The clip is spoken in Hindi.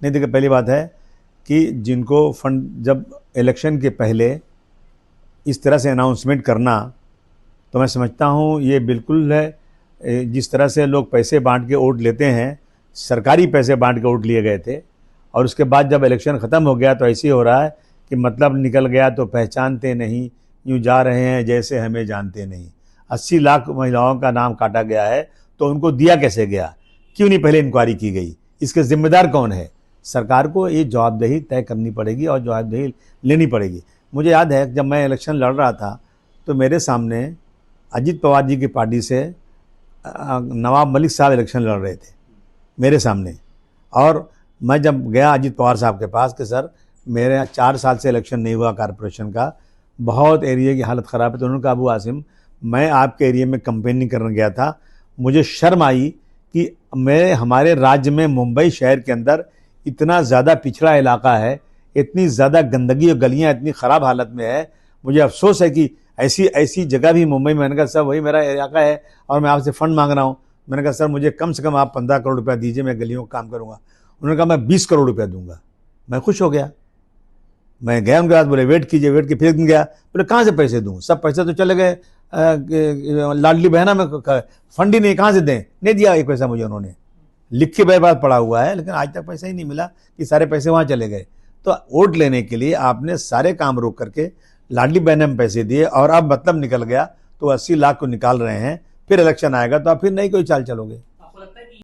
नहीं, देखिए पहली बात है कि जिनको फंड जब इलेक्शन के पहले इस तरह से अनाउंसमेंट करना, तो मैं समझता हूँ ये बिल्कुल है। जिस तरह से लोग पैसे बांट के वोट लेते हैं, सरकारी पैसे बांट के वोट लिए गए थे, और उसके बाद जब इलेक्शन ख़त्म हो गया तो ऐसे ही हो रहा है कि मतलब निकल गया तो पहचानते नहीं, यूँ जा रहे हैं जैसे हमें जानते नहीं। 80 लाख महिलाओं का नाम काटा गया है, तो उनको दिया कैसे गया, क्यों नहीं पहले इंक्वायरी की गई, इसके जिम्मेदार कौन है? सरकार को ये जवाबदेही तय करनी पड़ेगी और जवाबदेही लेनी पड़ेगी। मुझे याद है जब मैं इलेक्शन लड़ रहा था तो मेरे सामने अजीत पवार जी की पार्टी से नवाब मलिक साहब इलेक्शन लड़ रहे थे मेरे सामने, और मैं जब गया अजीत पवार साहब के पास कि सर मेरे 4 साल से इलेक्शन नहीं हुआ कॉरपोरेशन का, बहुत एरिया की हालत ख़राब है, तो उन्होंने कहा अबू आसिम मैं आपके एरिया में कंपेनिंग करने गया था, मुझे शर्म आई कि मैं हमारे राज्य में मुंबई शहर के अंदर इतना ज़्यादा पिछड़ा इलाका है, इतनी ज़्यादा गंदगी और गलियाँ इतनी ख़राब हालत में है, मुझे अफसोस है कि ऐसी ऐसी जगह भी मुंबई में। मैंने कहा सर वही मेरा इलाका है और मैं आपसे फ़ंड मांग रहा हूँ। मैंने कहा सर मुझे कम से कम आप 15 करोड़ रुपया दीजिए, मैं गलियों का काम करूँगा। उन्होंने कहा मैं 20 करोड़ रुपया दूंगा। मैं खुश हो गया। मैं गया उनके पास, बोले वेट कीजिए, वेट की फिर गया, बोले कहाँ से पैसे दूँ, सब पैसे तो चले गए लाडली बहना में, फंड ही नहीं, कहाँ से दें, नहीं दिया एक पैसा मुझे उन्होंने, लिख के मेरे पास पड़ा हुआ है, लेकिन आज तक पैसा ही नहीं मिला कि सारे पैसे वहाँ चले गए। तो वोट लेने के लिए आपने सारे काम रोक करके लाडली बहना में पैसे दिए, और अब मतलब निकल गया तो 80 लाख को निकाल रहे हैं, फिर इलेक्शन आएगा तो आप फिर नहीं कोई चाल चलोगे।